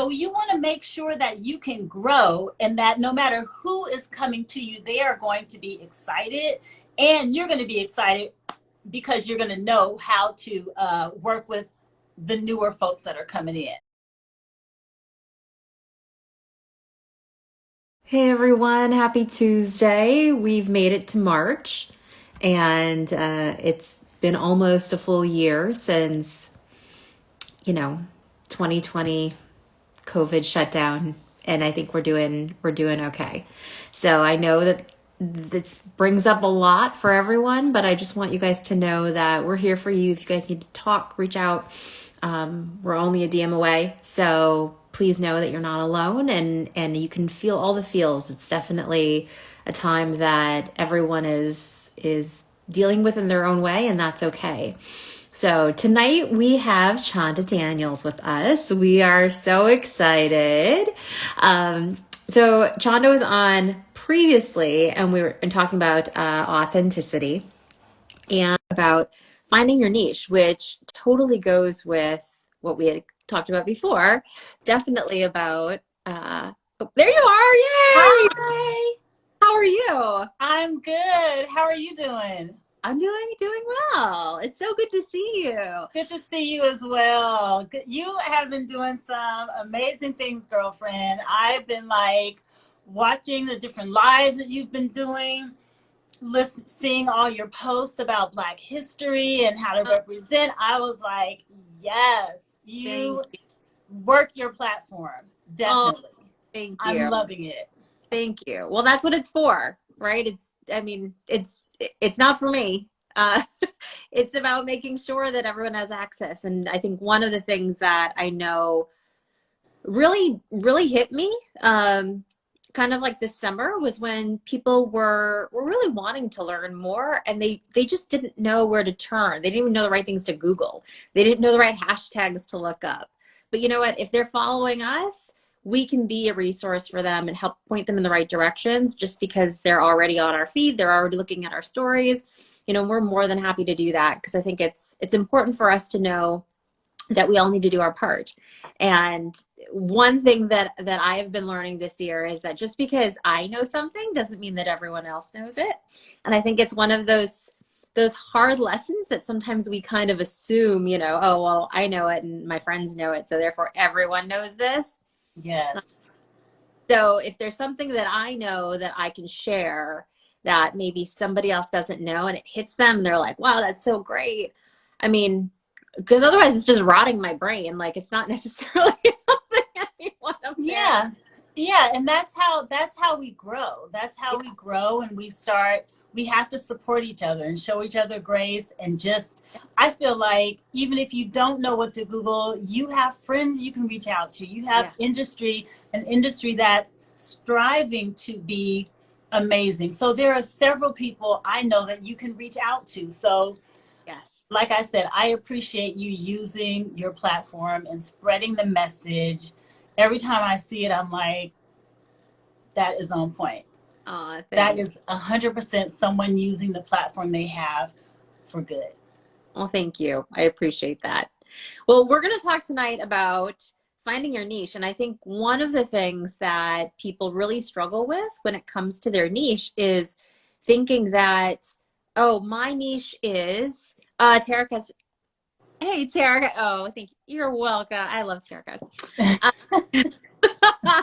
So you want to make sure that you can grow and that no matter who is coming to you, they are going to be excited, and you're going to be excited because you're going to know how to work with the newer folks that are coming in. Hey everyone, happy Tuesday. We've made it to March, and it's been almost a full year since, 2020 COVID shutdown, and I think we're doing okay. So I know that this brings up a lot for everyone, but I just want you guys to know that we're here for you. If you guys need to talk, reach out. We're only a DM away, so please know that you're not alone, and you can feel all the feels. It's definitely a time that everyone is dealing with in their own way, and that's okay. So tonight we have Chanda Daniels with us. We are so excited. So Chanda was on previously, and we were talking about authenticity and about finding your niche, which totally goes with what we had talked about before. Definitely about, oh, there you are. Yay! Hi, How are you? I'm good. How are you doing? I'm doing well. It's so good to see you. Good to see you as well. You have been doing some amazing things, girlfriend. I've been like watching the different lives that you've been doing, seeing all your posts about Black history and how to Oh, represent. I was like, yes, thank you you. work your platform. Oh, Definitely. thank I'm you. loving it. Thank you. Well, that's what it's for, right? It's not for me. Uh, it's about making sure that everyone has access. And I think one of the things that I know really hit me, kind of like this summer, was when people were really wanting to learn more, and they just didn't know where to turn. They didn't even know the right things to Google. They didn't know the right hashtags to look up. But you know what? If they're following us, we can be a resource for them and help point them in the right directions, just because they're already on our feed, they're already looking at our stories. We're more than happy to do that, because I think it's important for us to know that we all need to do our part. And one thing that I have been learning this year is that just because I know something doesn't mean that everyone else knows it. And I think it's one of those hard lessons that sometimes we kind of assume, oh, well, I know it and my friends know it, so therefore everyone knows this. Yes. So if there's something that I know that I can share that maybe somebody else doesn't know, and it hits them, they're like, wow, that's so great. I mean, because otherwise it's just rotting my brain. Like, it's not necessarily helping anyone up there. Yeah. Yeah, and that's how we grow. That's how we grow, and we have to support each other and show each other grace, and just I feel like even if you don't know what to Google, you have friends you can reach out to. You have Yeah. an industry that's striving to be amazing. So there are several people I know that you can reach out to. So Yes. like I said, I appreciate you using your platform and spreading the message. Every time I see it, I'm like, that is on point. Aw, That thanks. is 100% someone using the platform they have for good. Well, thank you. I appreciate that. Well, we're going to talk tonight about finding your niche. And I think one of the things that people really struggle with when it comes to their niche is thinking that, oh, my niche is, Terica's, hey, Terica. Oh, thank you. You're welcome. I love Terica. Uh,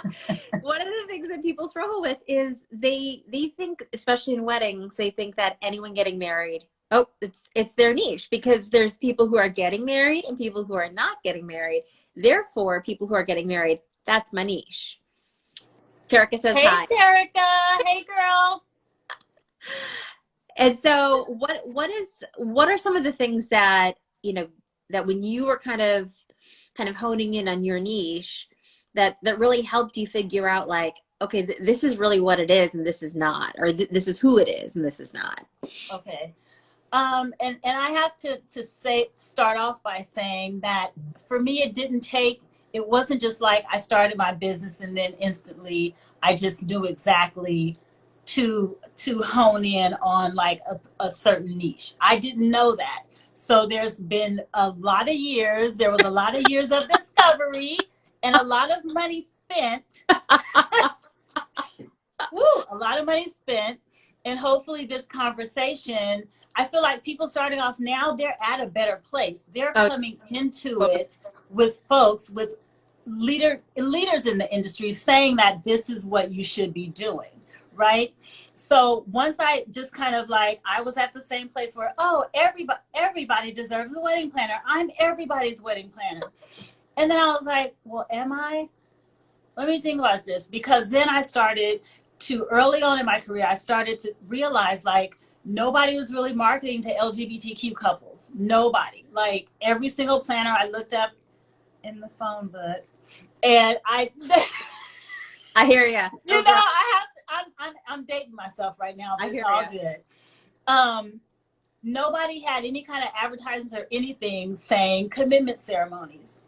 one of the things that people struggle with is they think, especially in weddings, they think that anyone getting married, oh, it's their niche, because there's people who are getting married and people who are not getting married. Therefore, people who are getting married, that's my niche. Terica says Hey, hi. Terica. Hey, girl. And so what are some of the things that, that when you were kind of honing in on your niche, that really helped you figure out, like, okay, this is really what it is and this is not, or this is who it is and this is not. Okay. And I have to start off by saying that for me, it wasn't just like I started my business and then instantly I just knew exactly to hone in on like a certain niche. I didn't know that. So there's been a lot of years, there was a lot of years of discovery, and a lot of money spent. Woo, a lot of money spent. And hopefully this conversation, I feel like people starting off now, they're at a better place. They're coming into it with folks, with leaders in the industry saying that this is what you should be doing, right? So once I just kind of like, I was at the same place where, oh, everybody deserves a wedding planner. I'm everybody's wedding planner. And then I was like, well, am I? Let me think about this, because then I started to, early on in my career, I started to realize like nobody was really marketing to LGBTQ couples. Nobody. Like every single planner I looked up in the phone book, and I hear you. You know, I have to, I'm dating myself right now, but it's all good. Nobody had any kind of advertisements or anything saying commitment ceremonies.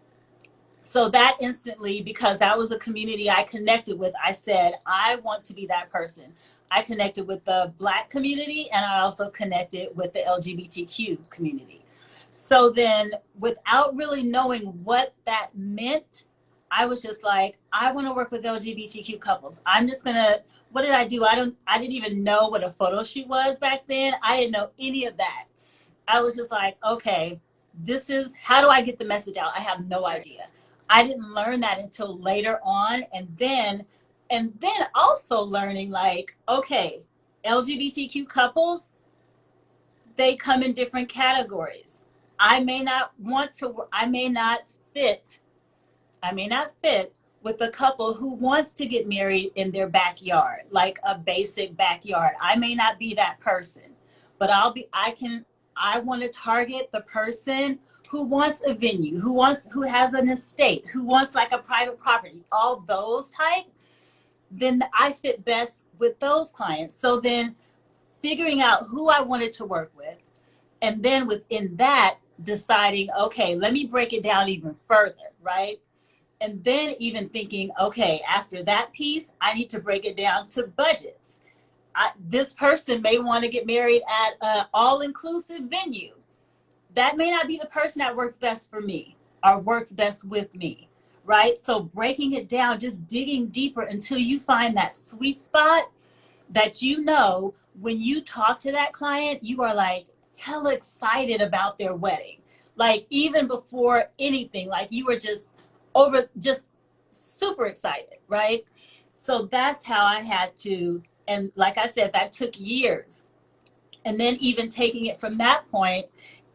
So that instantly, because that was a community I connected with, I said, I want to be that person. I connected with the Black community, and I also connected with the LGBTQ community. So then, without really knowing what that meant, I was just like, I want to work with LGBTQ couples. I'm just gonna, what did I do? I didn't even know what a photo shoot was back then. I didn't know any of that. I was just like, okay, this is, how do I get the message out? I have no idea. I didn't learn that until later on. And then also learning like, okay, LGBTQ couples, they come in different categories. I may not fit with a couple who wants to get married in their backyard, like a basic backyard. I may not be that person, but I want to target the person who wants a venue, who has an estate, who wants like a private property, all those type. Then I fit best with those clients. So then figuring out who I wanted to work with, and then within that deciding, okay, let me break it down even further, right? And then even thinking, okay, after that piece, I need to break it down to budgets. This person may want to get married at an all-inclusive venue. That may not be the person that works best for me or works best with me, right? So breaking it down, just digging deeper until you find that sweet spot that, you know, when you talk to that client, you are like hella excited about their wedding. Like even before anything, like you were just super excited, right? So that's how I had to, and like I said, that took years. And then even taking it from that point,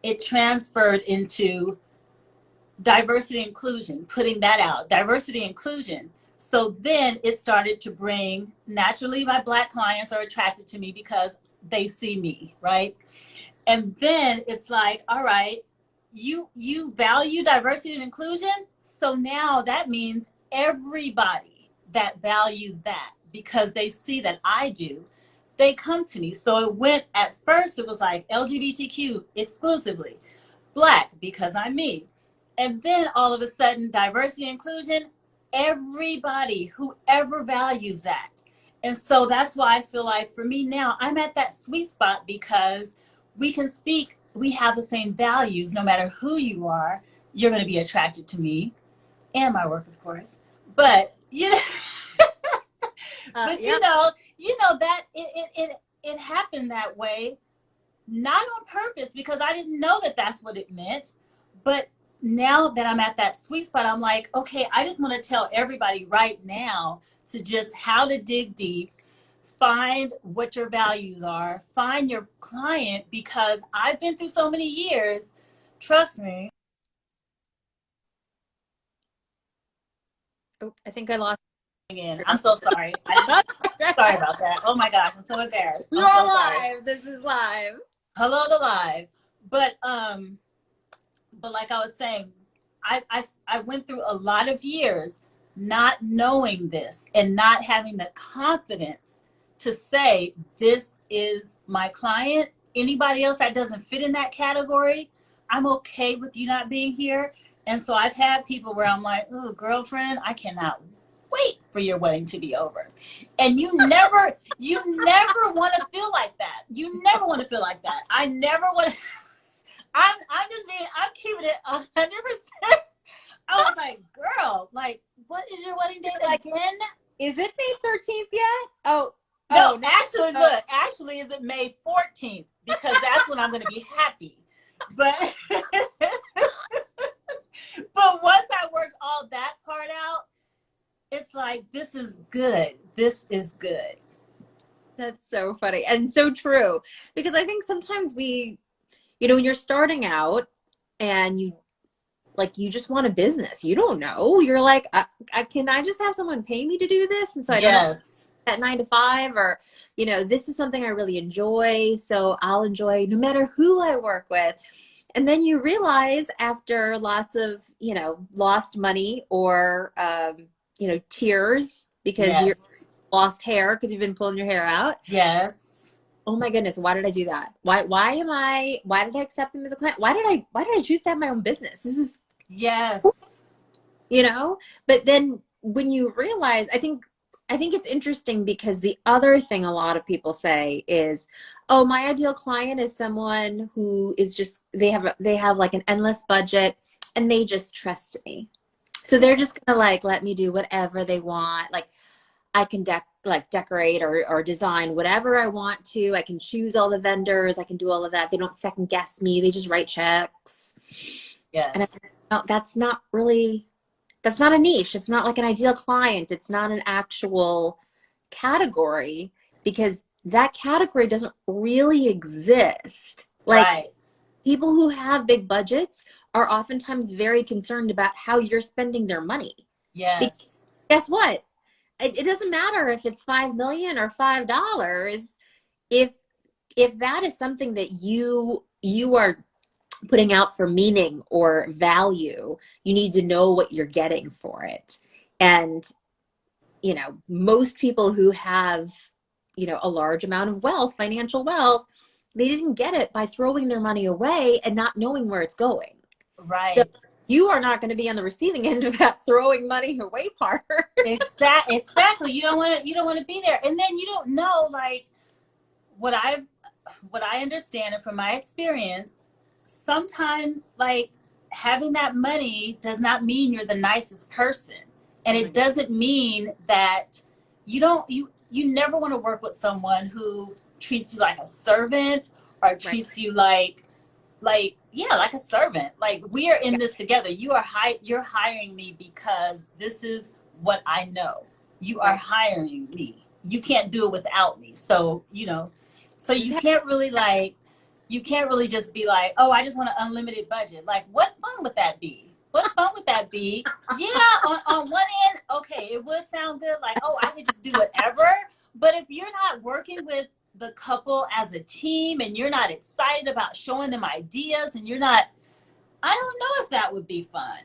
it transferred into diversity inclusion, putting that out, diversity inclusion. So then it started to bring, naturally my Black clients are attracted to me because they see me, right? And then it's like, all right, you value diversity and inclusion. So now that means everybody that values that, because they see that I do, they come to me. So it went, at first it was like LGBTQ exclusively, Black because I'm me. And then all of a sudden, diversity and inclusion, everybody, whoever values that. And so that's why I feel like for me now, I'm at that sweet spot because we can speak, we have the same values. No matter who you are, you're going to be attracted to me and my work, of course. But, you know, you know that it happened that way, not on purpose, because I didn't know that that's what it meant. But now that I'm at that sweet spot, I'm like, okay, I just want to tell everybody right now to just how to dig deep, find what your values are, find your client, because I've been through so many years. Trust me. Oh, I think I lost. Again, I'm so sorry. Sorry about that. Oh my gosh, I'm so embarrassed. We're all live. This is live. Hello to live. But like I was saying, I went through a lot of years not knowing this and not having the confidence to say, this is my client. Anybody else that doesn't fit in that category, I'm okay with you not being here. And so I've had people where I'm like, ooh, girlfriend, I cannot wait for your wedding to be over. And you never want to feel like that. You never want to feel like that. I never want to. I'm keeping it 100%. I was like, girl, like, what is your wedding date Like, again? is it May 13th yet? Oh, No, oh, no. actually, look, actually, is it May 14th? Because that's when I'm going to be happy. But, but once I worked all that part out, it's like, this is good. This is good. That's so funny and so true. Because I think sometimes when you're starting out and you just want a business, you don't know. You're like, can I just have someone pay me to do this? And so I don't have to Yes. at 9 to 5, or this is something I really enjoy, so I'll enjoy no matter who I work with. And then you realize after lots of lost money or tears because you're Yes. lost hair because you've been pulling your hair out. Yes. Oh my goodness, why did I do that? Why did I accept him as a client? Why did I choose to have my own business? This is Yes. but then when you realize, I think it's interesting because the other thing a lot of people say is, oh, my ideal client is someone who is just, they have like an endless budget and they just trust me. So they're just gonna like let me do whatever they want. Like I can decorate or design whatever I want to. I can choose all the vendors. I can do all of that. They don't second guess me. They just write checks. And Yes. no, that's not a niche. It's not like an ideal client. It's not an actual category because that category doesn't really exist. Like Right. people who have big budgets are oftentimes very concerned about how you're spending their money. Because Yes. guess what? It doesn't matter if it's 5 million or $5. If that is something that you are putting out for meaning or value, you need to know what you're getting for it. And most people who have a large amount of wealth, financial wealth, they didn't get it by throwing their money away and not knowing where it's going. So Right. you are not going to be on the receiving end of that throwing money away part. Exactly. You don't want to be there. And then you don't know, like, what I understand, and from my experience, sometimes like having that money does not mean you're the nicest person. And Oh my it God. doesn't mean that you never want to work with someone who treats you like a servant or Right. treats you like a servant. Like, we are in Yeah. this together. You're hiring me because this is what I know. You are Right. hiring me. You can't do it without me. So so Just you can't really just be like, oh, I just want an unlimited budget. Like, what fun would that be? What fun would that be? Yeah, on one end, okay, it would sound good, like, oh, I could just do whatever. But if you're not working with the couple as a team and you're not excited about showing them ideas and you're not, I don't know if that would be fun.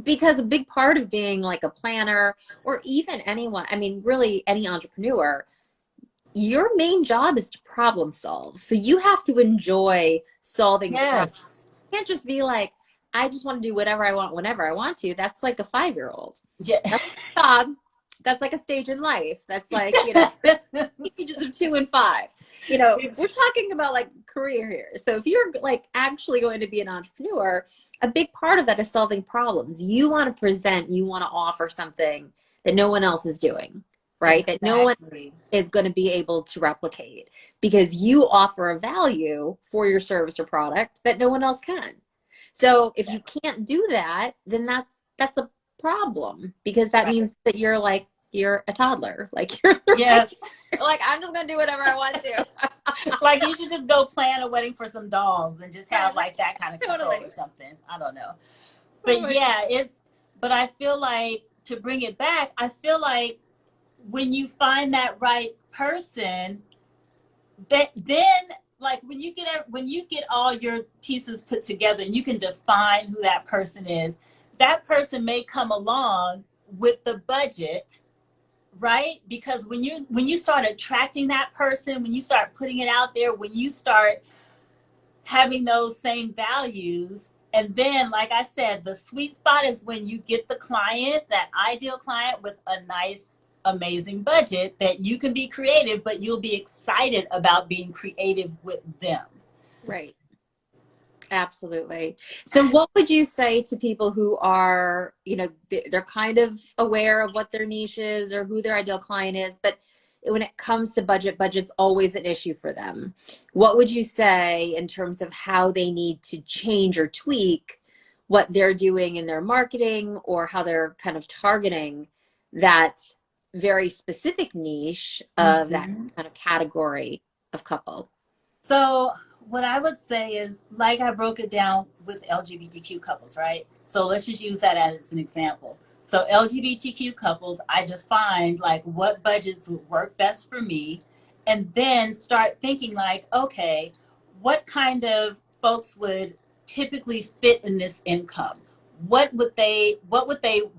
because a big part of being like a planner or even anyone, I mean, really any entrepreneur, your main job is to problem solve. So you have to enjoy solving problems. Yes. You can't just be like, I just want to do whatever I want whenever I want to. That's like a 5-year-old. Yeah. That's a job. That's like a stage in life. That's like, ages of 2 and 5. We're talking about like career here. So if you're like actually going to be an entrepreneur, a big part of that is solving problems. You want to present, you want to offer something that no one else is doing, right? That no one Exactly. is going to be able to replicate because you offer a value for your service or product that no one else can. So if you can't do that, then that's a problem because that Right. means that you're a toddler. Like you're Yes. like I'm just gonna do whatever I want to. Like, you should just go plan a wedding for some dolls and just have Right. like that kind of control Totally. or something. I don't know. Oh But my yeah, but I feel like, to bring it back, I feel like when you find that right person, that then, like, when you get all your pieces put together and you can define who that person is, that person may come along with the budget, right? Because when you start attracting that person, when you start putting it out there, when you start having those same values, and then, like I said, the sweet spot is when you get the client, that ideal client, with a nice, amazing budget that you can be creative, but you'll be excited about being creative with them. Right. Absolutely. So what would you say to people who are, you know, they're kind of aware of what their niche is or who their ideal client is, but when it comes to budget's always an issue for them. What would you say in terms of how they need to change or tweak what they're doing in their marketing or how they're kind of targeting that very specific niche of that Mhm. kind of category of couple? So what I would say is, like I broke it down with LGBTQ couples, right? So let's just use that as an example. So LGBTQ couples, I defined like what budgets would work best for me, and then start thinking like, okay, what kind of folks would typically fit in this income? What would they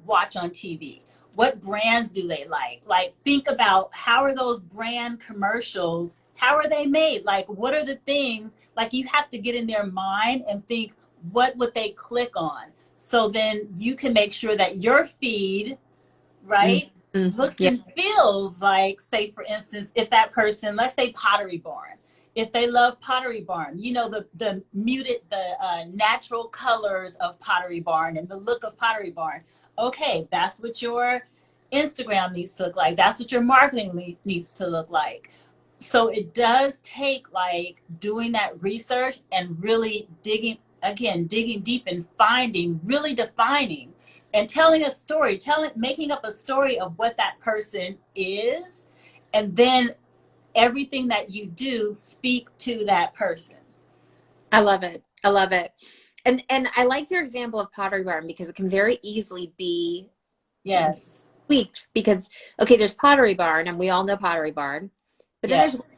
watch on TV? What brands do they like? Like, think about, how are those brand commercials, how are they made? Like, what are the things, like, you have to get in their mind and think, what would they click on? So then you can make sure that your feed, right, Mm-hmm. looks Yeah. and feels like, say for instance, if that person, let's say Pottery Barn, if they love Pottery Barn, you know, the muted, the natural colors of Pottery Barn and the look of Pottery Barn. Okay, that's what your Instagram needs to look like. That's what your marketing needs to look like. So it does take like doing that research and really digging deep and finding, really defining and telling a story, making up a story of what that person is, and then everything that you do speak to that person. I love it. I love it. And I like your example of Pottery Barn because it can very easily be Yes. tweaked because okay, there's Pottery Barn and we all know Pottery Barn, but then there's Yes.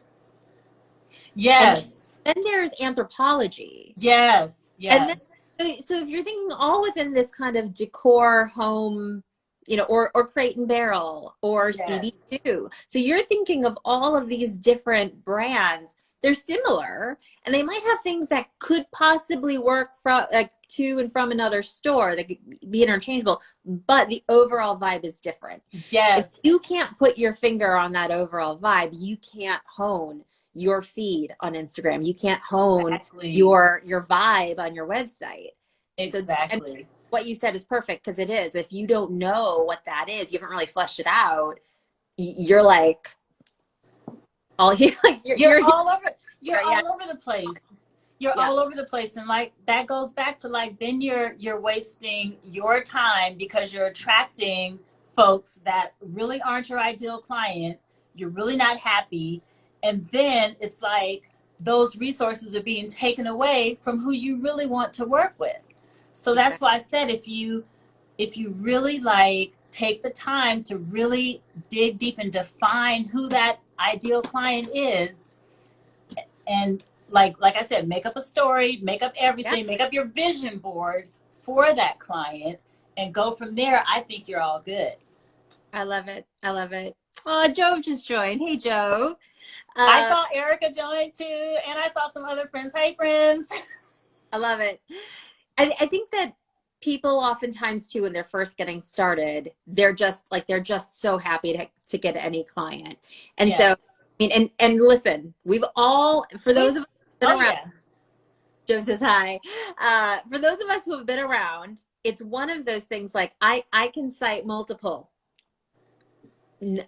and Yes. then there's anthropology. Yes. And then Yes. so if you're thinking all within this kind of decor home, you know, or Crate and Barrel or Yes. CB2. So you're thinking of all of these different brands. They're similar and they might have things that could possibly work from like to and from another store that could be interchangeable, but the overall vibe is different. If Yes. you can't put your finger on that overall vibe, you can't hone your feed on Instagram. You can't hone Exactly. your vibe on your website. So and Exactly. what you said is perfect because it is. If you don't know what that is, you haven't really fleshed it out. You're like all like You're you're all over. You're yeah, all over the place. You're yeah, all over the place, and like that goes back to like, then you're wasting your time because you're attracting folks that really aren't your ideal client. You're really not happy, and then it's like those resources are being taken away from who you really want to work with. So that's exactly. why I said, if you really like take the time to really dig deep and define who that ideal client is, and like I said, make up a story, make up Yep. everything, make up your vision board for that client, and go from there. I think you're all good. I love it. I love it. Oh, Jove just joined. Hey, Jove. I Uh, saw Erica join too, and I saw some other friends. Hey, friends. I love it. I think that people oftentimes too, when they're first getting started, they're just so happy to get any client. And so, I Yes. mean, and listen, we've all, for those We. of us who've Oh been around, yeah. Joe says hi. For those of us who have been around, it's one of those things like I can cite multiple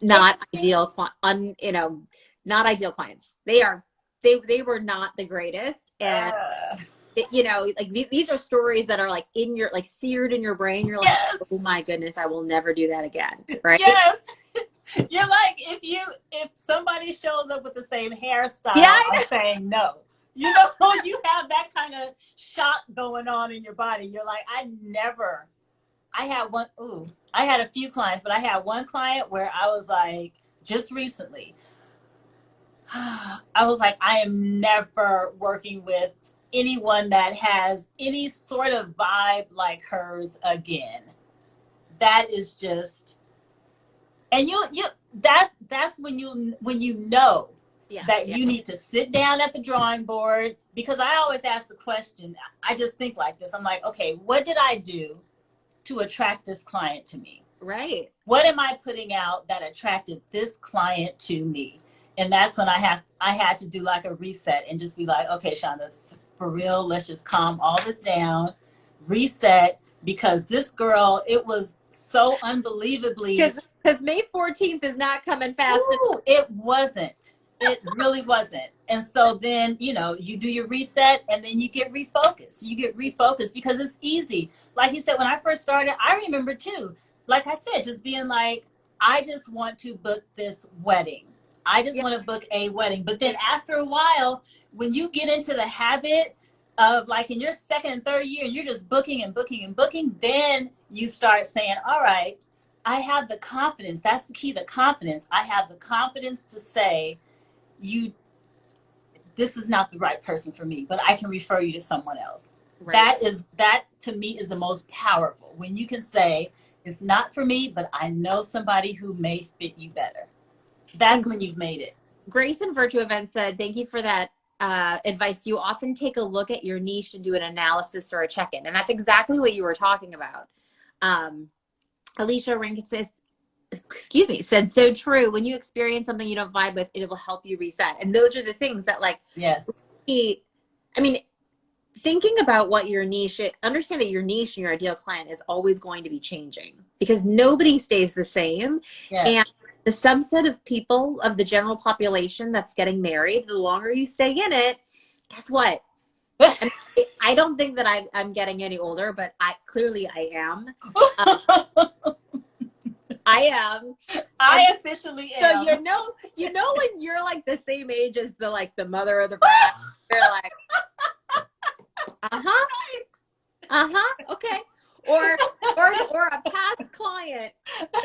not ideal, you know, not ideal clients. They were not the greatest. And Uh, you know, like these are stories that are like in your like seared in your brain. You're like, oh yes. my goodness, I will never do that again, right? Yes. You're like, if somebody shows up with the same Yeah, hairstyle, I I'm know. saying no. You know, you have that kind of shock going on in your body. You're like, I had one, ooh, I had a few clients, but I had one client where I was like, just recently, I was like, I am never working with anyone that has any sort of vibe like hers again. That is just, and you that's when you know Yeah, that yeah, you need to sit down at the drawing board, because I always ask the question, I just think like this, I'm like, okay, what did I do to attract this client to me? right. What am I putting out that attracted this client to me? And that's when I had to do like a reset and just be like, okay, Chanda, for real, let's just calm all this down, reset, because this girl, it was so unbelievably. Because May 14th is not coming fast. Ooh, it wasn't. It really wasn't. And so then, you know, you do your reset and then you get refocused. You get refocused because it's easy. Like you said, when I first started, I remember too, like I said, just being like, I just want to book this wedding. I just want to book a wedding. But then after a while, when you get into the habit of like in your second and third year, and you're just booking and booking and booking, then you start saying, all right, I have the confidence. That's the key, the confidence. I have the confidence to say, this is not the right person for me, but I can refer you to someone else. Right. That to me is the most powerful. When you can say, it's not for me, but I know somebody who may fit you better. That's when you've made it. Grace in Virtue Events said, thank you for that advice. You often take a look at your niche and do an analysis or a check-in. And that's exactly what you were talking about. Alicia Rink says, said, so true. When you experience something you don't vibe with, it will help you reset. And those are the things that like, yes. I mean, thinking about what your niche is, understand that your niche and your ideal client is always going to be changing because nobody stays the same. Yes. And the subset of people of the general population that's getting married, the longer you stay in it, guess what? I don't think that I'm getting any older, but clearly I am. I am. I officially am. So you know when you're like the same age as the mother of the bride, you're like, okay. Or a past client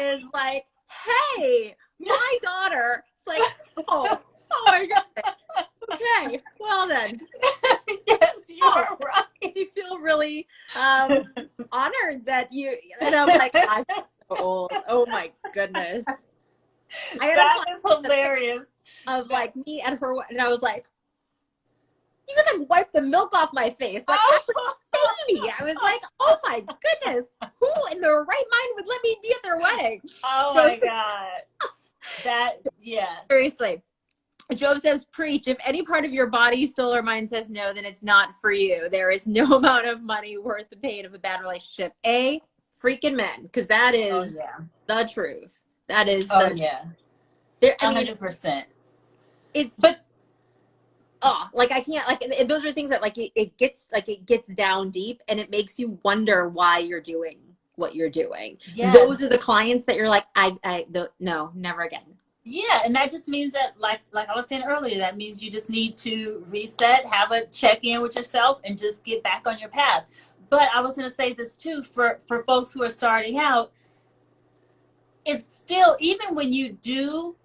is like, hey, my daughter. It's like, oh my God. Okay, well then. Yes, you're right. You feel really honored that you, and I'm like, I'm so old. Oh my goodness. That is hilarious. Of like me and her, and I was like, you can like wipe the milk off my face. Like, baby. I was like, oh my goodness. Who in their right mind would let me be at their wedding? Oh my God. Yeah. Seriously. Job says, preach. If any part of your body, soul, or mind says no, then it's not for you. There is no amount of money worth the pain of a bad relationship. Freaking men. Because that is the truth. That is the truth. There, 100%. Like I can't, like, those are things that like it gets down deep and it makes you wonder why you're doing what you're doing. Yes. Those are the clients that you're like, no, never again. Yeah. And that just means that like I was saying earlier, that means you just need to reset, have a check-in with yourself and just get back on your path. But I was going to say this too, for folks who are starting out, it's still, even when you do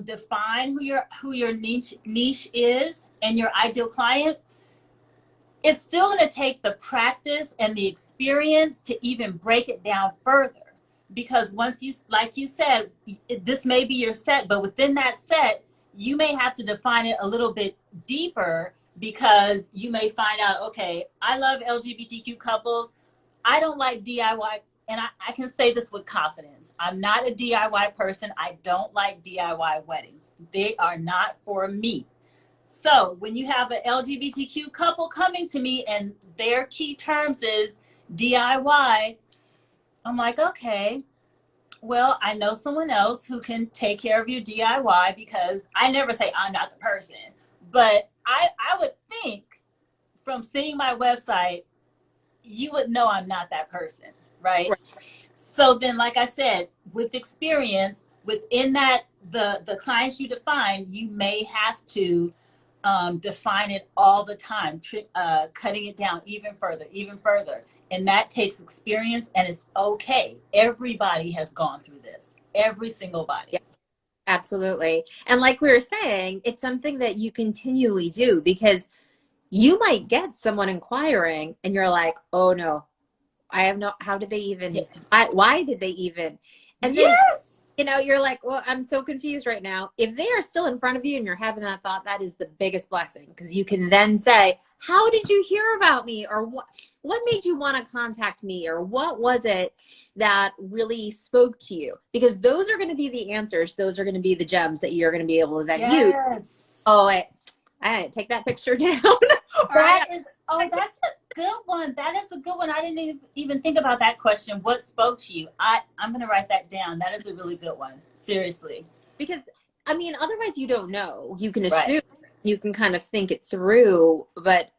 define who your niche is and your ideal client, it's still going to take the practice and the experience to even break it down further. Because once you, like you said, this may be your set, but within that set, you may have to define it a little bit deeper because you may find out, okay, I love LGBTQ couples. I don't like DIY. And I can say this with confidence. I'm not a DIY person. I don't like DIY weddings. They are not for me. So when you have an LGBTQ couple coming to me and their key terms is DIY, I'm like, okay, well, I know someone else who can take care of your DIY, because I never say I'm not the person. But I would think from seeing my website, you would know I'm not that person. Right. So then, like I said, with experience within that, the clients you define, you may have to define it all the time, cutting it down even further. And that takes experience, and it's okay. Everybody has gone through this, every single body. Yeah, absolutely. And like we were saying, it's something that you continually do, because you might get someone inquiring and you're like, oh no, I have no, how did they even, why did they even? And then, you're like, well, I'm so confused right now. If they are still in front of you and you're having that thought, that is the biggest blessing, because you can then say, how did you hear about me? Or what made you want to contact me? Or what was it that really spoke to you? Because those are going to be the answers. Those are going to be the gems that you're going to be able to then use. Oh, I take that picture down. Or That is, oh, that's a good one. That is a good one. I didn't even think about that question. What spoke to you? I'm going to write that down. That is a really good one. Seriously. because I mean, otherwise you don't know. You can Right. assume, you can kind of think it through, but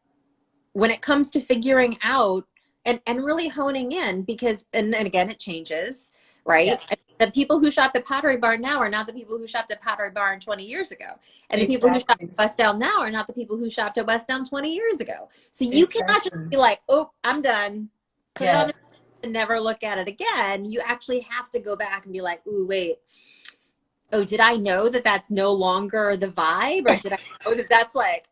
when it comes to figuring out and really honing in, because and again it changes, Yeah, right? The people who shop at Pottery Barn now are not the people who shopped at Pottery Barn 20 years ago, and the people who shop at exactly. West Elm now are not the people who shopped at West Elm 20 years ago. So you cannot just Exactly. be like, oh, I'm done, put it on the Yes. and never look at it again. You actually have to go back and be like, ooh, wait, oh, did I know that that's no longer the vibe? Or did I know that that's like,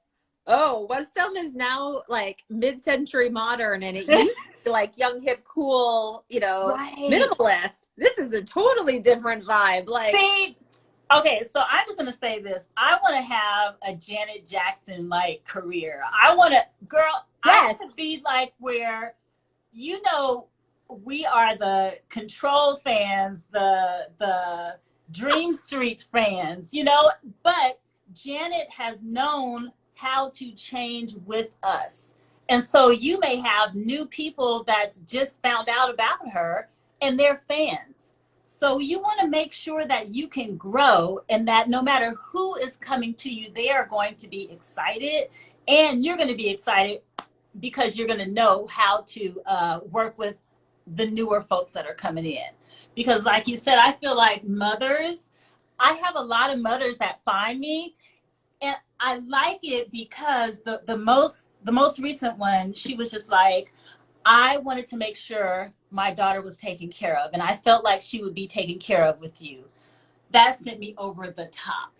oh, West Elm is now like mid-century modern and it used to be like young, hip, cool, Right. minimalist. This is a totally different vibe. Like, See, okay, so I'm just gonna say this. I want to have a Janet Jackson like career. I want to, girl. I yes, want to be like where, you know, we are the Control fans, the Dream Street fans, But Janet has known how to change with us, and so you may have new people that's just found out about her, and they're fans. So you want to make sure that you can grow and that no matter who is coming to you, they are going to be excited, and you're going to be excited because you're going to know how to work with the newer folks that are coming in. Because like you said, I feel like mothers, I have a lot of mothers that find me, and I like it because the most recent one, she was just like, I wanted to make sure my daughter was taken care of, and I felt like she would be taken care of with you. That sent me over the top.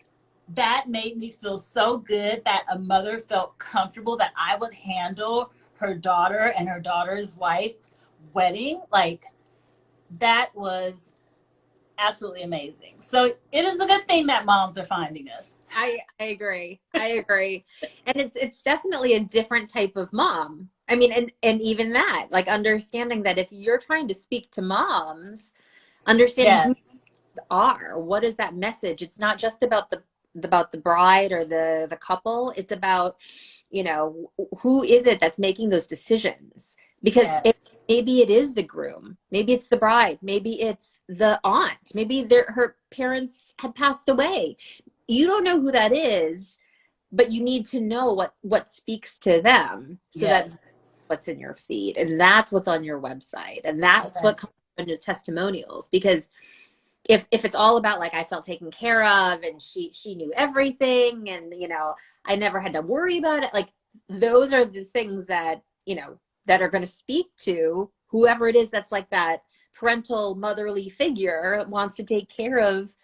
That made me feel so good that a mother felt comfortable that I would handle her daughter and her daughter's wife's wedding. Like, that was absolutely amazing. So it is a good thing that moms are finding us. I agree. I agree. And it's definitely a different type of mom. I mean, and even that, like understanding that if you're trying to speak to moms, understanding who Yes. are, what is that message? It's not just about the bride or the couple. It's about, who is it that's making those decisions? Because if Yes. maybe it is the groom, maybe it's the bride, maybe it's the aunt, maybe her parents had passed away. You don't know who that is, but you need to know what speaks to them, so that Yes. what's in your feed, and that's what's on your website, and that's what Yes. comes into testimonials. Because if it's all about like I felt taken care of and she knew everything, and I never had to worry about it, like those are the things that that are going to speak to whoever it is that's like that parental motherly figure wants to take care of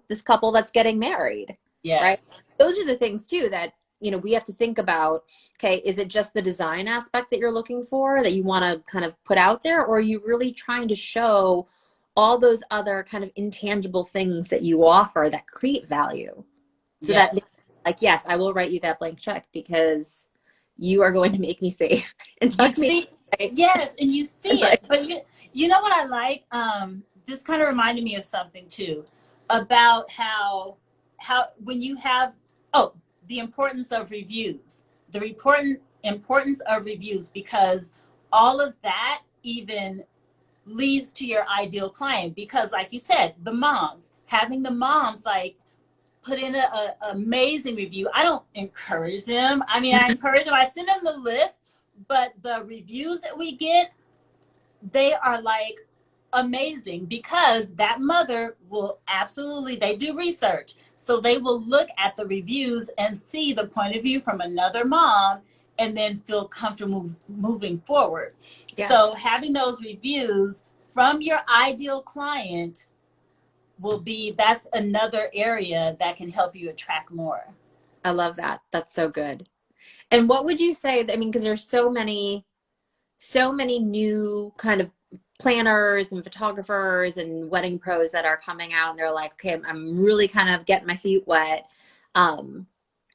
this couple that's getting married, right? Yes. Those are the things too that we have to think about. Okay, is it just the design aspect that you're looking for, that you want to kind of put out there, or are you really trying to show all those other kind of intangible things that you offer that create value, so that Yes. like, yes, I will write you that blank check because you are going to make me safe and You tuck me see, away. yes, and you see Like, it. But you know what I like? This kind of reminded me of something too, about how when you have, oh, the importance of reviews, the important importance of reviews, because all of that even leads to your ideal client. Because like you said, the moms, having the moms like put in a amazing review. I don't encourage them. I mean, I encourage them. I send them the list, but the reviews that we get, they are like amazing, because that mother will absolutely, they do research. So they will look at the reviews and see the point of view from another mom, and then feel comfortable moving forward. yeah, So having those reviews from your ideal client that's another area that can help you attract more. I love that. That's so good. And what would you say, I mean, because there's so many new kind of planners and photographers and wedding pros that are coming out, and they're like, okay, I'm really kind of getting my feet wet. Um,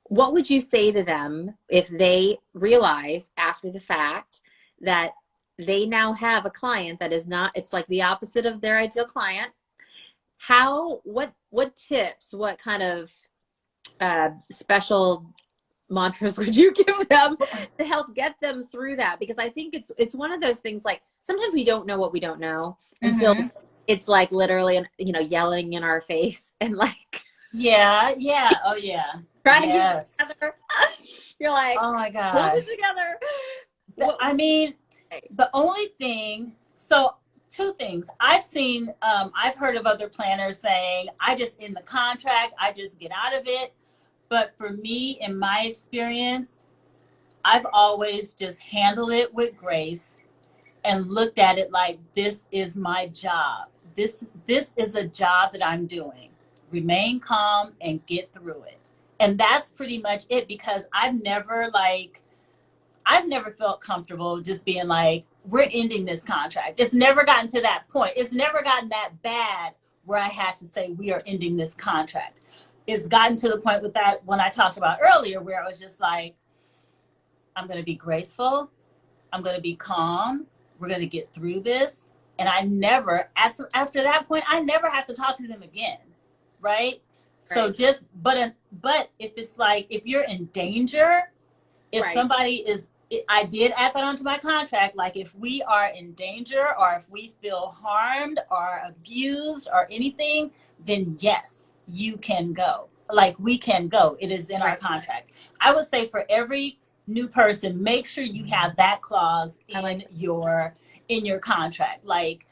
what would you say to them if they realize after the fact that they now have a client that is not, it's like the opposite of their ideal client? What tips, what kind of special mantras would you give them to help get them through that? Because I think it's one of those things, like sometimes we don't know what we don't know until it's like literally, you know, yelling in our face and like Yeah, yeah, oh yeah. trying to keep it Yes. together. You're like, Oh my hold it gosh. together. I mean, the only thing, so two things. I've heard of other planners saying, I just end the contract, I just get out of it. But for me, in my experience, I've always just handled it with grace and looked at it like, this is my job. This is a job that I'm doing. Remain calm and get through it. And that's pretty much it, because I've never felt comfortable just being like, we're ending this contract. It's never gotten to that point. It's never gotten that bad where I had to say, we are ending this contract. It's gotten to the point with that when I talked about earlier, where I was just like, I'm going to be graceful. I'm going to be calm. We're going to get through this. And I never, after that point, I never have to talk to them again. Right? So just, but if it's like, if you're in danger, if somebody is, I did add that onto my contract, like if we are in danger or if we feel harmed or abused or anything, then yes, you can go. Like we can go. It is in our contract. I would say for every new person, make sure you have that clause in your contract. Like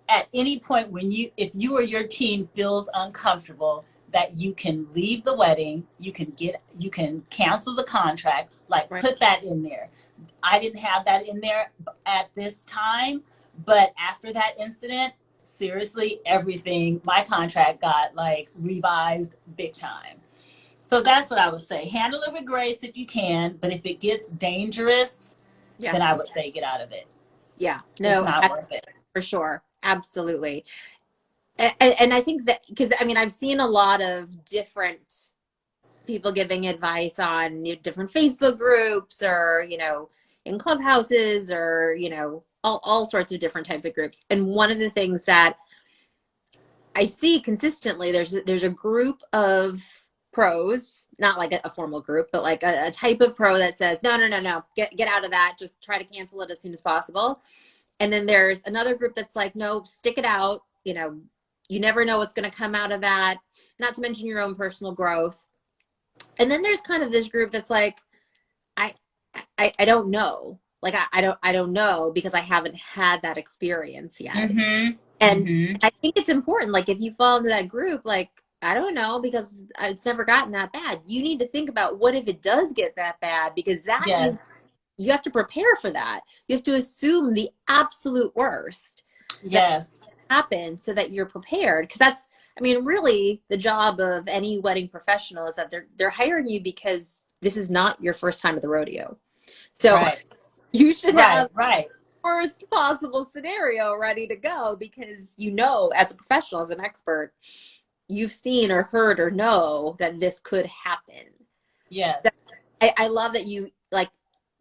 at any point when if you or your team feels uncomfortable, that you can leave the wedding, you can cancel the contract, like put that in there. I didn't have that in there at this time, but after that incident, seriously, everything, my contract got like revised big time. So that's what I would say. Handle it with grace if you can, but if it gets dangerous, then I would say get out of it. Yeah, no, it's not worth it. For sure. Absolutely. And I think that, because I mean, I've seen a lot of different people giving advice on different Facebook groups or, you know, in clubhouses or, you know, all sorts of different types of groups. And one of the things that I see consistently, there's a group of pros, not like a formal group, but like a type of pro that says, no, get out of that. Just try to cancel it as soon as possible. And then there's another group that's like, no, stick it out. You know, you never know what's going to come out of that. Not to mention your own personal growth. And then there's kind of this group that's like, I don't know. Like, I don't know because I haven't had that experience yet. And I think it's important. Like if you fall into that group, like, I don't know, because it's never gotten that bad. You need to think about what if it does get that bad, because that means you have to prepare for that. You have to assume the absolute worst. Yes. Happen so that you're prepared, because that's, I mean, really the job of any wedding professional is that they're hiring you because this is not your first time at the rodeo. So you should have worst possible scenario ready to go, because you know, as a professional, as an expert, you've seen or heard or know that this could happen. Yes. So I love that you, like,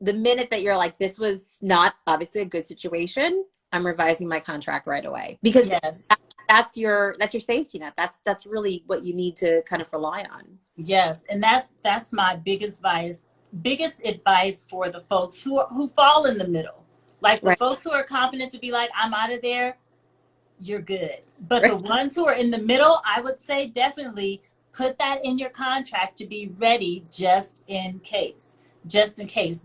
the minute that you're like, this was not obviously a good situation, I'm revising my contract right away, because that's your safety net. That's really what you need to kind of rely on. Yes. And that's my biggest advice for the folks who fall in the middle. Like the folks who are confident to be like, I'm out of there, you're good. But the ones who are in the middle, I would say definitely put that in your contract to be ready just in case.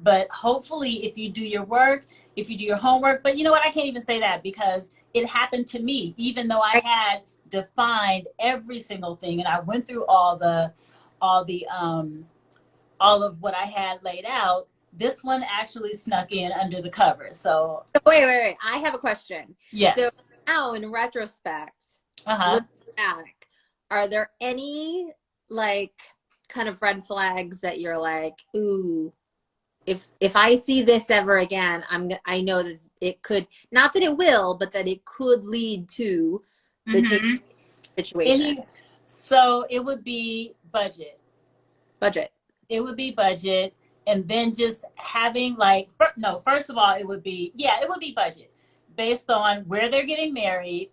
But hopefully if you do your work, if you do your homework, but you know what, I can't even say that because it happened to me, even though I had defined every single thing and I went through all of what I had laid out. This one actually snuck in under the covers. So wait. I have a question. Yes. So now in retrospect, looking back, are there any like kind of red flags that you're like, ooh, if I see this ever again, I know that it could, not that it will, but that it could lead to the situation? So it would be budget. It would be budget. And then just having like, first of all, it would be budget based on where they're getting married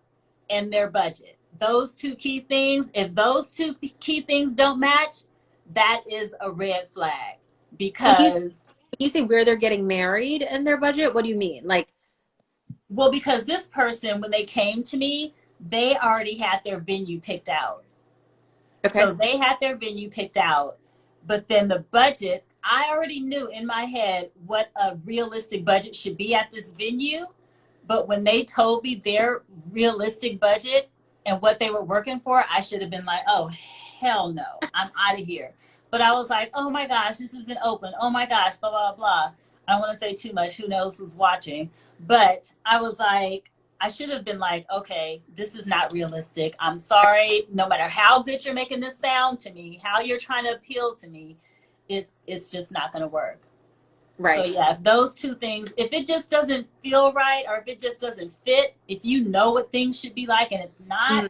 and their budget. Those two key things, if those two key things don't match, that is a red flag. When you because when you say where they're getting married and their budget, what do you mean? Like, well, because this person, when they came to me, they already had their venue picked out. okay. So they had their venue picked out, but then the budget, I already knew in my head what a realistic budget should be at this venue. But when they told me their realistic budget and what they were working for, I should have been like, oh, hell no, I'm out of here. But I was like, oh my gosh, this isn't open. Oh my gosh, blah, blah, blah. I don't want to say too much. Who knows who's watching? But I was like, I should have been like, okay, this is not realistic. I'm sorry. No matter how good you're making this sound to me, how you're trying to appeal to me, it's just not going to work. So Right. yeah, if those two things, if it just doesn't feel right or if it just doesn't fit, if you know what things should be like and it's not, Mm,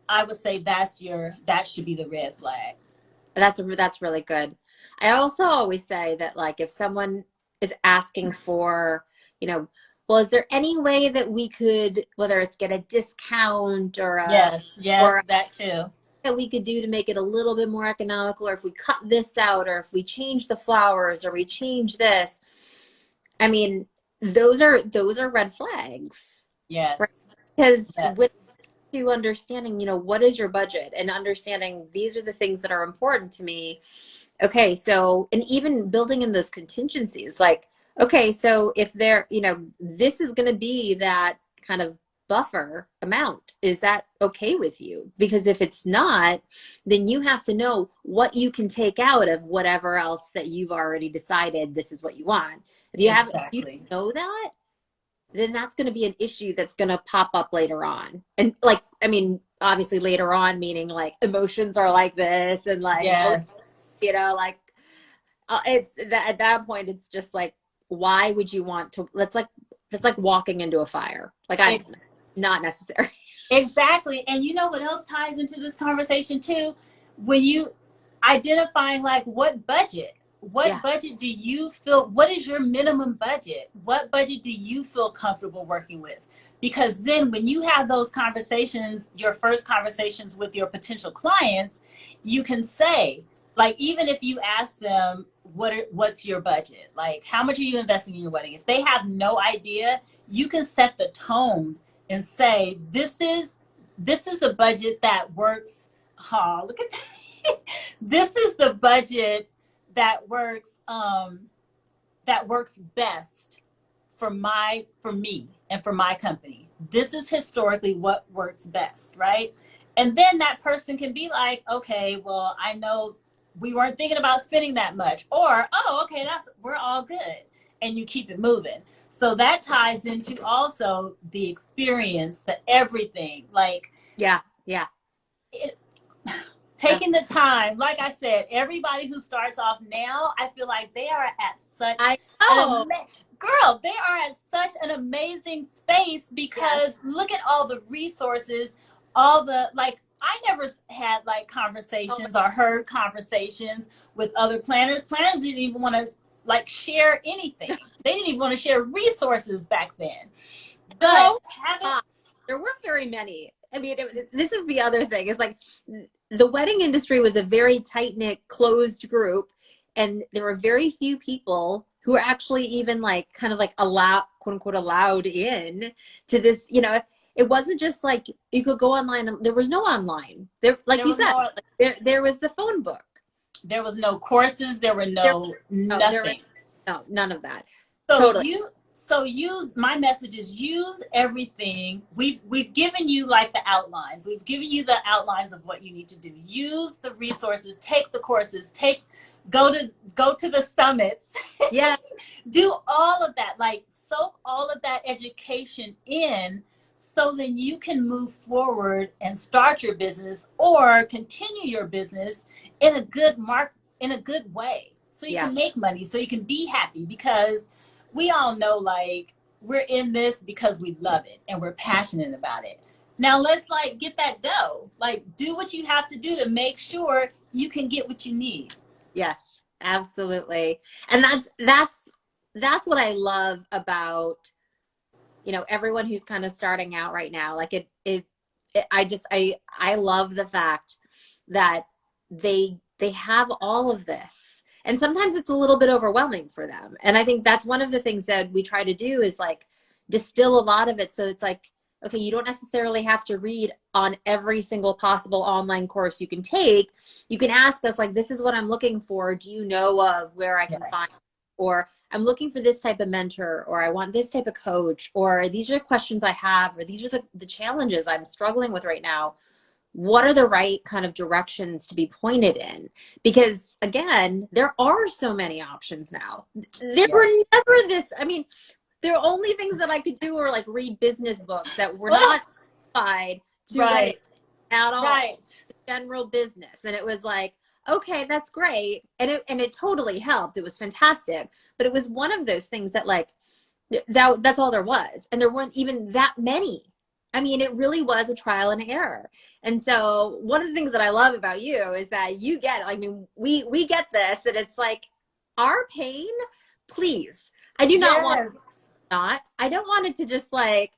I would say that should be the red flag. that's really good. I also always say that, like, if someone is asking for, you know, well, is there any way that we could, whether it's get a discount or a Yes, yes, or that too. that we could do to make it a little bit more economical, or if we cut this out, or if we change the flowers, or we change this. I mean, those are red flags, right? Yes, Because with yes, to understanding, what is your budget, and understanding these are the things that are important to me. Okay, so, and even building in those contingencies, like, okay, so if there, this is going to be that kind of buffer amount, is that okay with you? Because if it's not, then you have to know what you can take out of whatever else that you've already decided this is what you want. If you exactly. don't know that, then that's going to be an issue that's going to pop up later on. And, like, I mean, obviously later on, meaning like emotions are like this, and like, Yes. like, it's that at that point, it's just like, why would you want to, that's like walking into a fire. Like, I Ex- not necessary. Exactly. And you know what else ties into this conversation too? When you identifying like what Yeah. budget do you feel, what is your minimum budget? What budget do you feel comfortable working with? Because then when you have those conversations, your first conversations with your potential clients, you can say, like, even if you ask them what's your budget? Like, how much are you investing in your wedding? If they have no idea, you can set the tone and say, this is a budget that works. Oh, look at that. This is the budget that works best for me and for my company. This is historically what works best, right? And then that person can be like, okay, well, I know we weren't thinking about spending that much, or, oh, okay, we're all good, and you keep it moving. So that ties into also the experience, the everything, like Yeah. Yeah. it, taking the time. Like I said, everybody who starts off now, I feel like they are at such I an know. girl, they are at such an amazing space Yes. because look at all the resources, all the, like, I never had like Oh my, conversations or heard conversations with other planners. Planners didn't even want to like share anything. They didn't even want to share resources back then. But no, having there weren't very many. I mean, this is the other thing. It's like, the wedding industry was a very tight knit, closed group, and there were very few people who were actually even, like, kind of like allowed, quote unquote, allowed in to this. It wasn't just like you could go online. There was no online. There, like there you was said, no there was the phone book. there was no courses, there were There, no no, there was nothing. no none of that. So Totally. use my message is use everything. We've given you like the outlines. We've given you the outlines of what you need to do. Use the resources, take the courses, go to the summits. Yeah. Do all of that, like soak all of that education in, so then you can move forward and start your business or continue your business in a good way, so you Yeah. can make money, so you can be happy, because we all know, like, we're in this because we love it and we're passionate about it. Now let's like get that dough, like do what you have to do to make sure you can get what you need. Yes, absolutely. And that's what I love about, everyone who's kind of starting out right now. Like, I love the fact that they have all of this, And sometimes it's a little bit overwhelming for them. And I think that's one of the things that we try to do is like distill a lot of it. So it's like, okay, you don't necessarily have to read on every single possible online course you can take. You can ask us like, this is what I'm looking for. Do you know of where I can find, or I'm looking for this type of mentor, or I want this type of coach, or these are the questions I have, or these are the challenges I'm struggling with right now. What are the right kind of directions to be pointed in? Because again, there are so many options now. There were never this, I mean, the only things that I could do were like read business books that were not tied to like at all general business. And it was like, okay, that's great. And it totally helped. It was fantastic. But it was one of those things that like, that's all there was. And there weren't even that many. I mean, it really was a trial and error. And so one of the things that I love about you is that you get, I mean, we get this, and it's like our pain, please. I do not want I don't want it to just like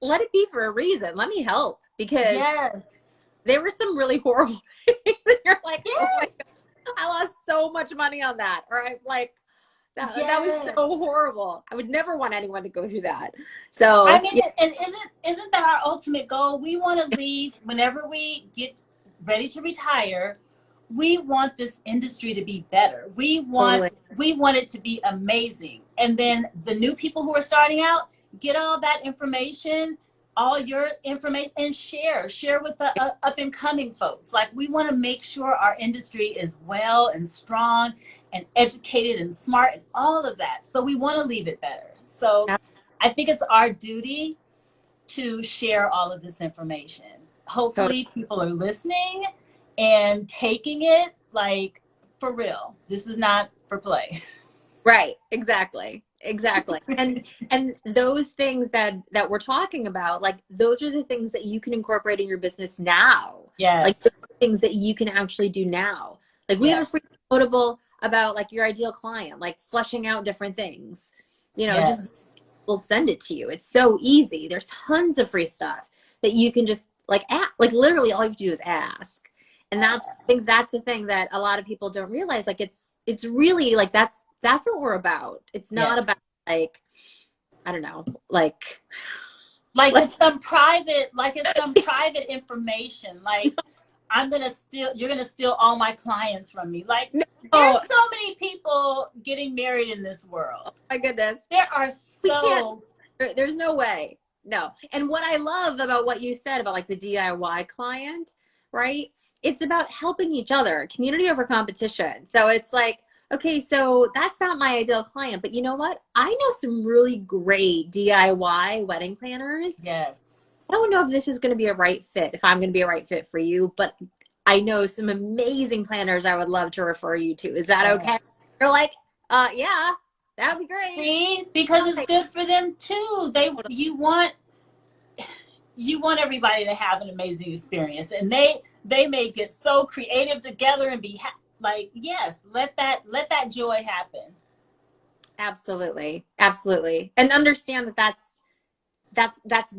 let it be for a reason. Let me help, because there were some really horrible things and you're like, oh my God, I lost so much money on that. Or I'm like, that was so horrible. I would never want anyone to go through that. So I mean, and isn't that our ultimate goal? We want to leave whenever we get ready to retire. We want this industry to be better. We want it to be amazing. And then the new people who are starting out, get all that information, all your information, and share with the up and coming folks. Like, we want to make sure our industry is well and strong and educated and smart and all of that. So we want to leave it better. So I think it's our duty to share all of this information. Hopefully people are listening and taking it like for real. This is not for play. Right. Exactly. And those things that we're talking about, like, those are the things that you can incorporate in your business now. Like the things that you can actually do now. Like, we have a free notable about like your ideal client, like fleshing out different things, you know, just we'll send it to you. It's so easy. There's tons of free stuff that you can just like literally all you have to do is ask. And I think that's the thing that a lot of people don't realize. Like, it's really like, that's what we're about. It's not about like, I don't know, like it's some private information. Like, you're going to steal all my clients from me. Like, there's so many people getting married in this world. Oh my goodness. There are there's no way. No. And what I love about what you said about like the DIY client, right? It's about helping each other, community over competition. So it's like, okay, so that's not my ideal client, but you know what? I know some really great DIY wedding planners. Yes. I don't know if this is going to be a right fit, if I'm going to be a right fit for you, but I know some amazing planners I would love to refer you to. Is that okay? You're like, yeah, that'd be great. See, because it's good for them too. You want everybody to have an amazing experience, and they may get so creative together and be like, yes, let that joy happen. Absolutely. And understand that's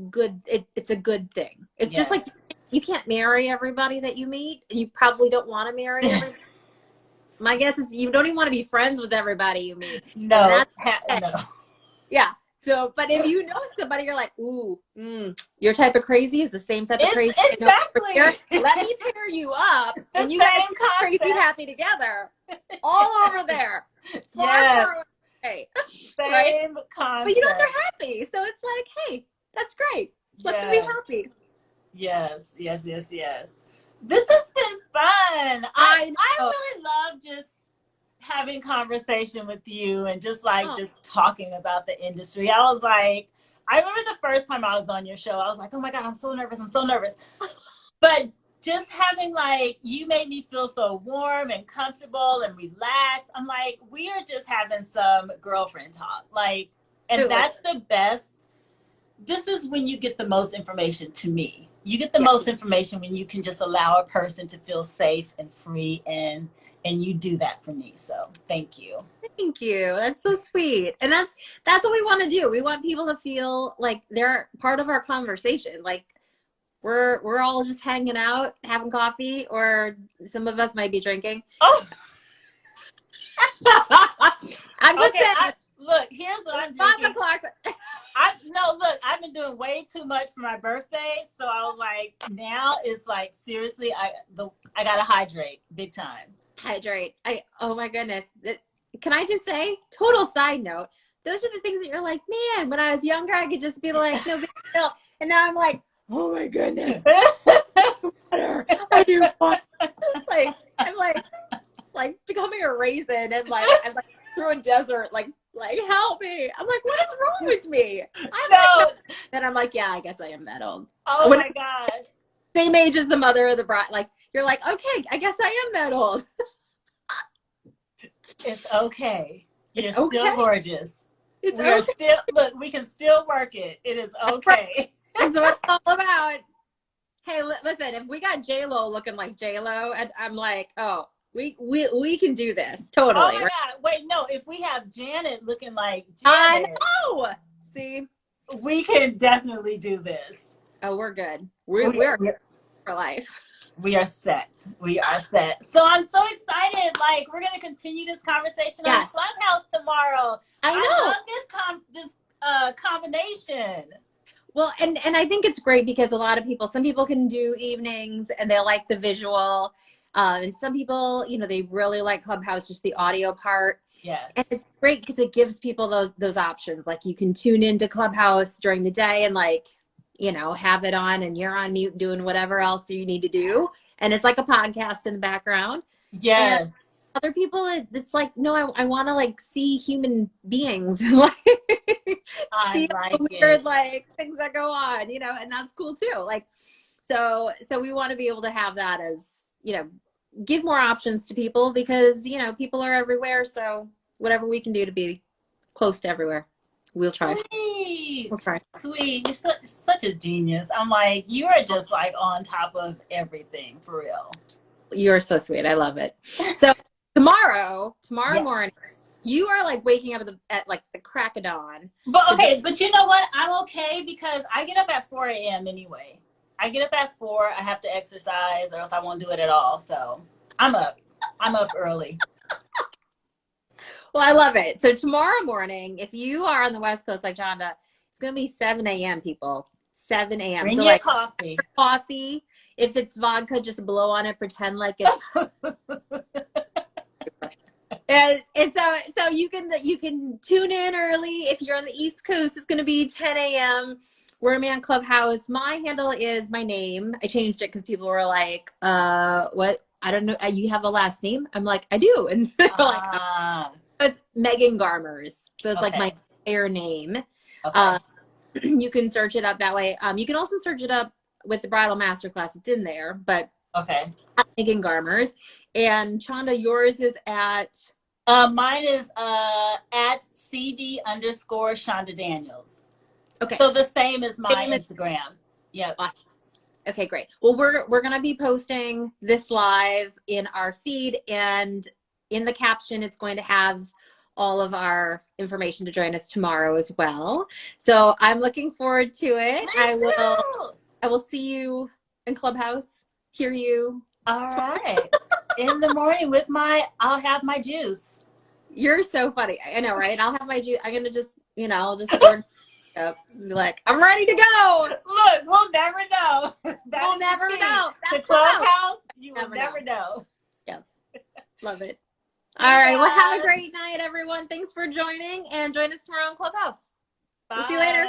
good. It's a good thing. It's just like, you can't marry everybody that you meet, and you probably don't want to marry everybody. My guess is you don't even want to be friends with everybody you meet. No. Yeah. So, but if you know somebody, you're like, ooh, your type of crazy is the same type of crazy. Exactly. Let me pair you up, and you guys crazy happy together, all over there. Far away. Same concept. But you know they're happy, so it's like, hey, that's great. Let them be happy. Yes. This has been fun. I really love just having conversation with you and just talking about the industry. I remember the first time I was on your show, I was like, oh my God, I'm so nervous. But just having you made me feel so warm and comfortable and relaxed. I'm like, we are just having some girlfriend talk. And that's the best. This is when you get the most information to me. You get the most information when you can just allow a person to feel safe and free, and you do that for me. So thank you. Thank you. That's so sweet. And that's what we want to do. We want people to feel like they're part of our conversation. Like we're all just hanging out, having coffee, or some of us might be drinking. Oh, I'm just Okay, saying. look, here's what I'm It's 5 drinking. o'clock. No, look, I've been doing way too much for my birthday, so I was like, now it's like seriously, I gotta hydrate big time. Hydrate. Oh my goodness. Can I just say, total side note, those are the things that you're like, man, when I was younger, I could just be like, no big deal. And now I'm like, oh my goodness, water. I do water. Like, I'm like becoming a raisin and like, I'm like through a desert, like help me. I'm like, what is wrong with me? I'm like, No, no. Then I'm like, yeah, I guess I am that old. oh When my gosh, same age as the mother of the bride, like, you're like, okay, I guess I am that old. it's okay. You're It's still okay. gorgeous. It's We are okay. still, look, we can still work it. It is okay. That's what it's all about. Hey, listen, if we got J-Lo looking like J-Lo, and I'm like, oh, we can do this. Oh Totally. my Right? God. Wait, no, if we have Janet looking like I Janet, know. See? we can definitely do this. Oh, we're good. We, We're we, for life. we are set. We are set. So I'm so excited. Like, we're going to continue this conversation on Yes. Clubhouse tomorrow. I I know. love this combination. Well, and I think it's great because a lot of people, some people can do evenings and they like the visual. And some people, they really like Clubhouse, just the audio part. And Yes. it's great because it gives people those options. Like you can tune into Clubhouse during the day and like, have it on and you're on mute doing whatever else you need to do. And it's like a podcast in the background. And Yes. other people, it's like, no, I want to like see human beings and like I see all like the weird it. like things that go on, and that's cool too. Like, so we want to be able to have that as, give more options to people because, people are everywhere. So whatever we can do to be close to everywhere, we'll try. We'll Sweet. try. Sweet. You're such a genius. I'm like, you are just like on top of everything for real. You're so sweet. I love it. So tomorrow Yes. morning, you are like waking up at like the crack of dawn. But okay, but you know what? I'm okay because I get up at 4 a.m. anyway. I get up at 4. I have to exercise or else I won't do it at all. So I'm up. I'm up early. Well, I love it. So tomorrow morning, if you are on the West Coast like Chanda, it's going to be 7 a.m., people. 7 a.m. Bring So your like coffee. coffee. If it's vodka, just blow on it. Pretend like it's and so you can tune in early. If you're on the East Coast, it's going to be 10 a.m. We're on Clubhouse. My handle is my name. I changed it because people were like, what? I don't know. You have a last name? I'm like, I do. And they're like, oh. It's Megan Garmers. So it's like my entire name. Okay. You can search it up that way. You can also search it up with the Bridal Masterclass. It's in there, but Okay. Megan Garmers. And Chanda, yours is at? Mine is at CD_Chanda Daniels. Okay. So the same as my Instagram. Yep. Awesome. Okay, great. Well, we're gonna be posting this live in our feed, and in the caption, it's going to have all of our information to join us tomorrow as well. So I'm looking forward to it. I will see you in Clubhouse. Hear you. All right. In the morning I'll have my juice. You're so funny. I know, right? I'll have my juice. I'm gonna just, I'll just order up and be like, I'm ready to go. Look, we'll never know. We'll never know. The Clubhouse, you will never know. Yeah. Love it. All right. Well, have a great night, everyone. Thanks for joining, and join us tomorrow in Clubhouse. Bye. We'll see you later.